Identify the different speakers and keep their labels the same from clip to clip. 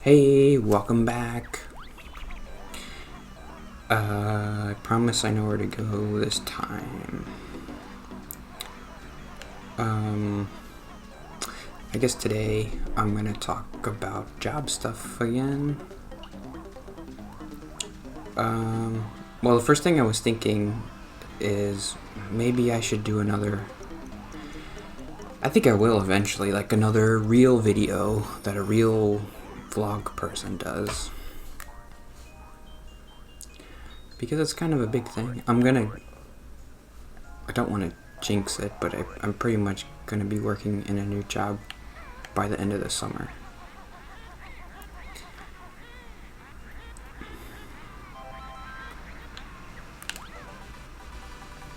Speaker 1: Hey, welcome back. I promise I know where to go this time. I guess today I'm gonna talk about job stuff again. Well, the first thing I was thinking is maybe I should do another. I think I will eventually, like another real video that a real vlog person does. Because it's kind of a big thing. I don't want to jinx it, but I'm pretty much going to be working in a new job by the end of the summer.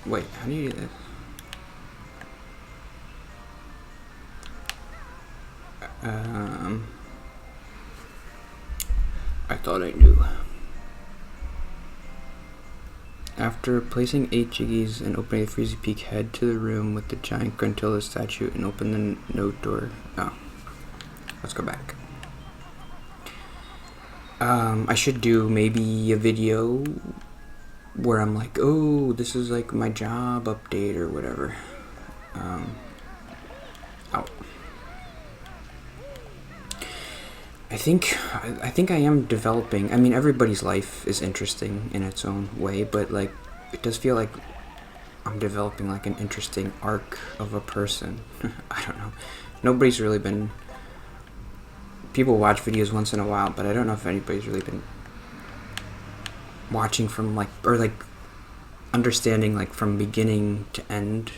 Speaker 1: Wait, how do you do this? I thought I knew. After placing 8 jiggies and opening the Freezy Peak, head to the room with the giant Gruntilda statue and open the note door. Oh, let's go back. I should do maybe a video where I'm like, oh, this is like my job update or whatever. I think I am developing. I mean, everybody's life is interesting in its own way, but like, it does feel like I'm developing like an interesting arc of a person. I don't know. Nobody's really been. People watch videos once in a while, but I don't know if anybody's really been watching from like, or like understanding like from beginning to end.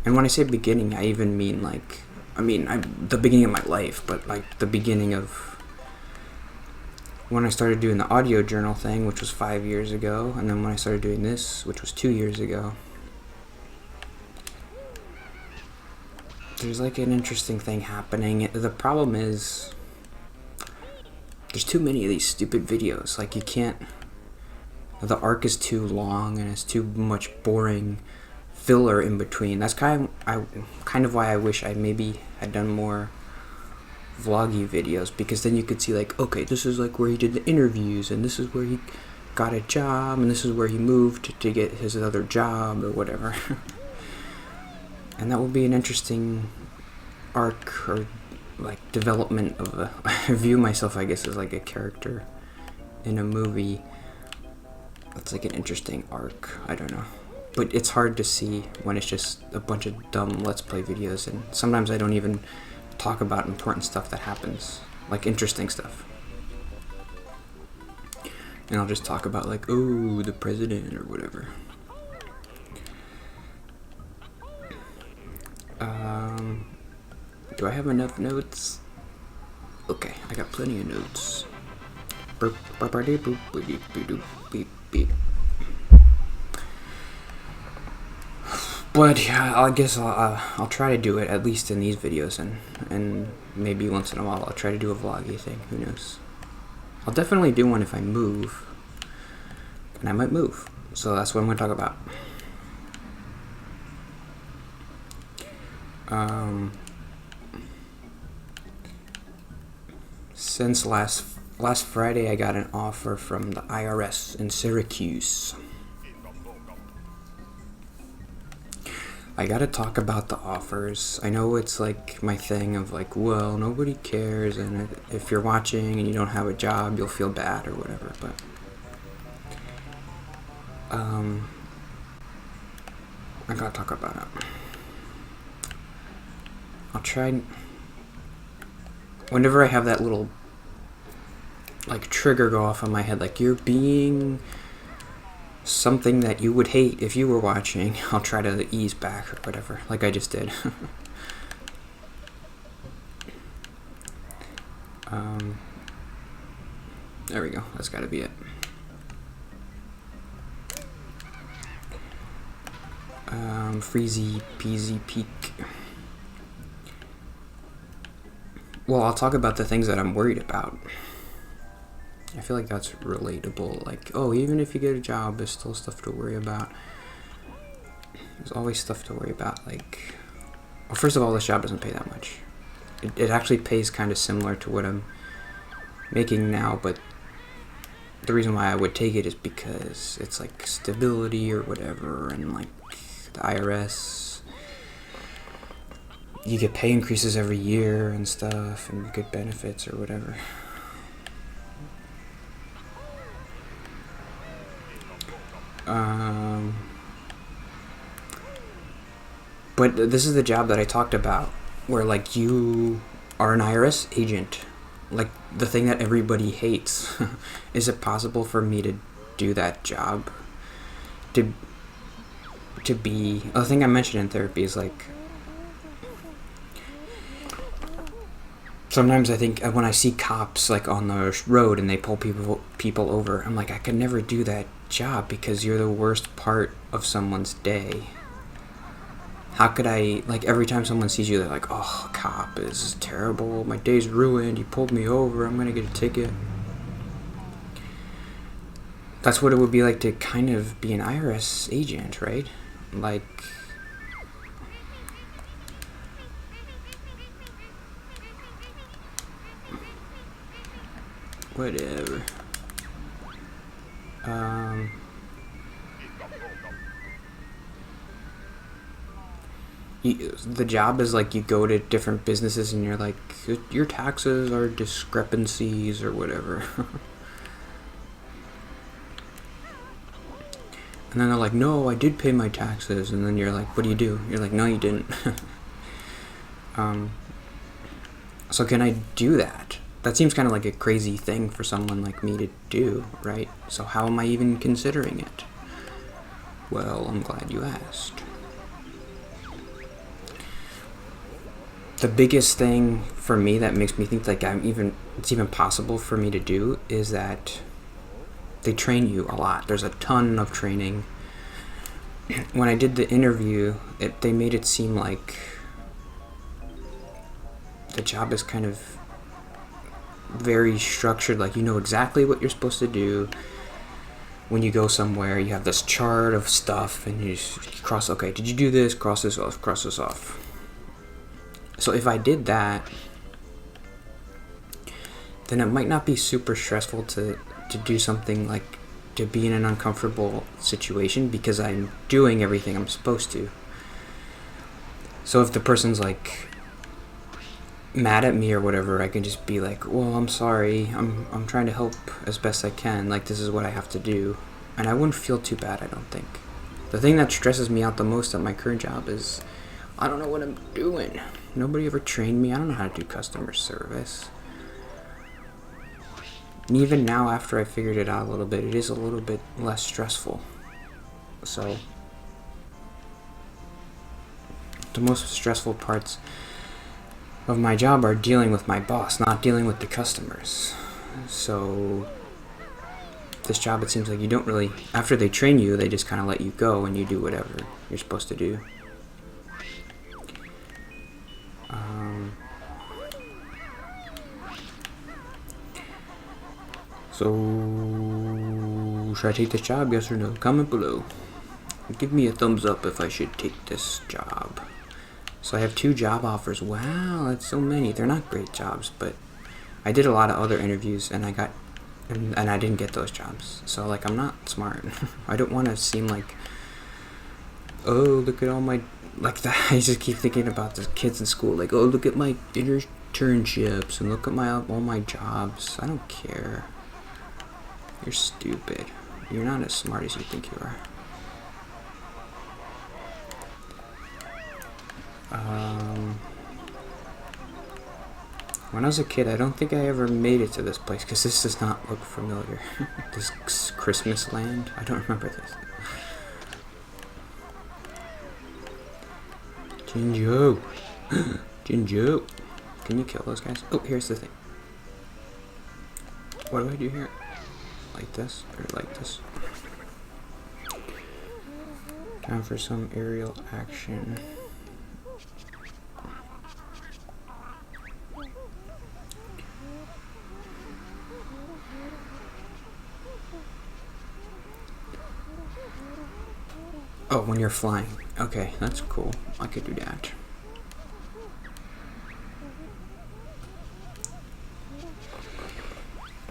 Speaker 1: And when I say beginning, I even mean like, the beginning of my life, but like the beginning of when I started doing the audio journal thing, which was 5 years ago, and then when I started doing this, which was 2 years ago. There's like an interesting thing happening. The problem is there's too many of these stupid videos. Like, you can't, the arc is too long and it's too much boring filler in between. That's kind of why I wish I maybe had done more vloggy videos, because then you could see like, okay, this is like where he did the interviews, and this is where he got a job, and this is where he moved to get his other job or whatever. And that would be an interesting arc or like development of a I view myself, I guess, as like a character in a movie. That's like an interesting arc. I don't know. But it's hard to see when it's just a bunch of dumb Let's Play videos, and sometimes I don't even talk about important stuff that happens, like interesting stuff. And I'll just talk about like, oh, the president or whatever. Do I have enough notes? Okay, I got plenty of notes. But yeah, I guess I'll try to do it at least in these videos, and maybe once in a while I'll try to do a vloggy thing. Who knows? I'll definitely do one if I move, and I might move. So that's what I'm going to talk about. Since last Friday, I got an offer from the IRS in Syracuse. I gotta talk about the offers. I know it's like my thing of like, well, nobody cares, and if you're watching and you don't have a job, you'll feel bad or whatever, but I gotta talk about it. I'll try. Whenever I have that little like trigger go off on my head, like, you're being something that you would hate if you were watching, I'll try to ease back or whatever, like I just did. There we go, that's gotta be it. Freezy Peasy Peak. Well, I'll talk about the things that I'm worried about. I feel like that's relatable. Like, oh, even if you get a job, there's still stuff to worry about. There's always stuff to worry about. Like, well, first of all, this job doesn't pay that much. It actually pays kind of similar to what I'm making now, but the reason why I would take it is because it's like stability or whatever, and like the IRS, you get pay increases every year and stuff, and good benefits or whatever. But this is the job that I talked about, where like you are an IRS agent, like the thing that everybody hates. Is it possible for me to do that job? To be, the thing I mentioned in therapy is like, sometimes I think when I see cops like on the road and they pull people over, I'm like, I could never do that job because you're the worst part of someone's day. How could I, like, every time someone sees you, they're like, oh, cop, this is terrible, my day's ruined, he pulled me over, I'm gonna get a ticket. That's what it would be like to kind of be an IRS agent, right? Like, whatever. The job is like you go to different businesses and you're like, your taxes are discrepancies or whatever. And then they're like, no, I did pay my taxes. And then you're like, what do you do? You're like, no, you didn't. So can I do that? That seems kind of like a crazy thing for someone like me to do, right? So how am I even considering it? Well, I'm glad you asked. The biggest thing for me that makes me think like it's even possible for me to do is that they train you a lot. There's a ton of training. When I did the interview, they made it seem like the job is kind of very structured, like you know exactly what you're supposed to do. When you go somewhere, you have this chart of stuff and you just cross, okay, did you do this? Cross this off, cross this off. So if I did that, then it might not be super stressful to do something like to be in an uncomfortable situation because I'm doing everything I'm supposed to. So if the person's like mad at me or whatever, I can just be like, well, I'm sorry, I'm trying to help as best I can, like this is what I have to do, and I wouldn't feel too bad, I don't think. The thing that stresses me out the most at my current job is I don't know what I'm doing. Nobody ever trained me. I don't know how to do customer service. And even now, after I figured it out a little bit, it is a little bit less stressful. So the most stressful parts of my job are dealing with my boss, not dealing with the customers. So this job, it seems like you don't really, after they train you, they just kind of let you go and you do whatever you're supposed to do. So, should I take this job, yes or no? Comment below. Give me a thumbs up if I should take this job. So I have 2 job offers. Wow, that's so many. They're not great jobs, but I did a lot of other interviews and I didn't get those jobs. So like, I'm not smart. I don't want to seem like, oh, look at all my, like that. I just keep thinking about the kids in school. Like, oh, look at my internships and look at all my jobs. I don't care. You're stupid. You're not as smart as you think you are. When I was a kid, I don't think I ever made it to this place because this does not look familiar. This Christmas land? I don't remember this. Jinjo! Jinjo! Can you kill those guys? Oh, here's the thing. What do I do here? Like this? Or like this? Time for some aerial action. Oh, when you're flying. Okay, that's cool. I could do that.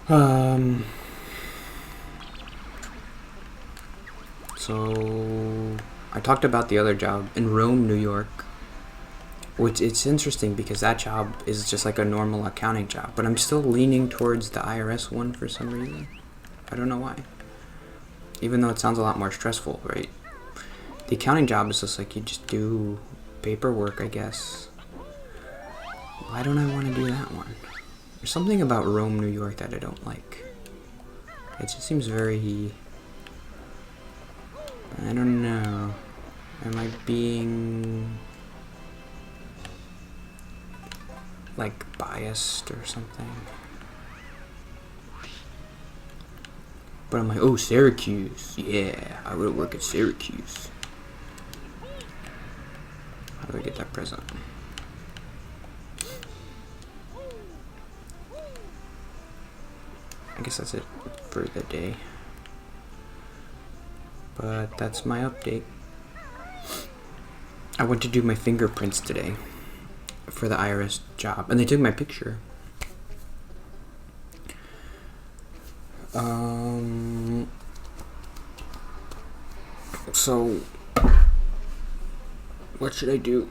Speaker 1: So I talked about the other job in Rome, New York, which it's interesting because that job is just like a normal accounting job, but I'm still leaning towards the IRS one for some reason. I don't know why. Even though it sounds a lot more stressful, right? The accounting job is just like you just do paperwork, I guess. Why don't I want to do that one? There's something about Rome, New York that I don't like. It just seems very... I don't know. Am I being... like biased or something? But I'm like, oh, Syracuse. Yeah, I would work at Syracuse. How do I get that present? I guess that's it for the day. But that's my update. I went to do my fingerprints today for the IRS job, and they took my picture. So what should I do?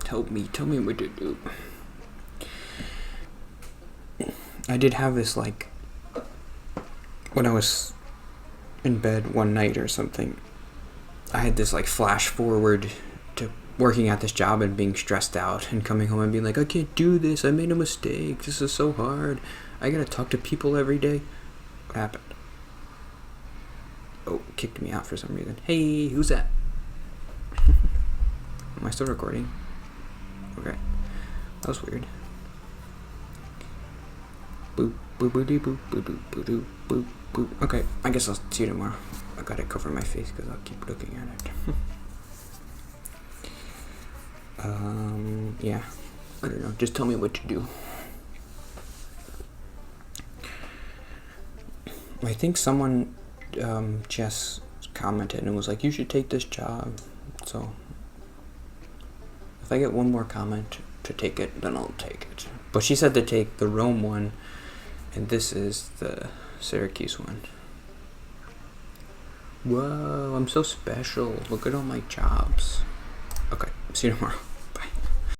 Speaker 1: Tell me what to do. I did have this, like, when I was in bed one night or something, I had this like flash forward to working at this job and being stressed out and coming home and being like, I can't do this, I made a mistake, this is so hard, I gotta talk to people every day. What happened? Oh, it kicked me out for some reason. Hey, who's that? Am I still recording? Okay, that was weird. Boop boop boop boop boop boop boop boop boop. Okay, I guess I'll see you tomorrow. I gotta cover my face because I'll keep looking at it. Yeah, I don't know. Just tell me what to do. I think someone just commented and was like, you should take this job. So if I get one more comment to take it, then I'll take it. But she said to take the Rome one, and this is the Syracuse one. Whoa, I'm so special. Look at all my jobs. Okay, see you tomorrow.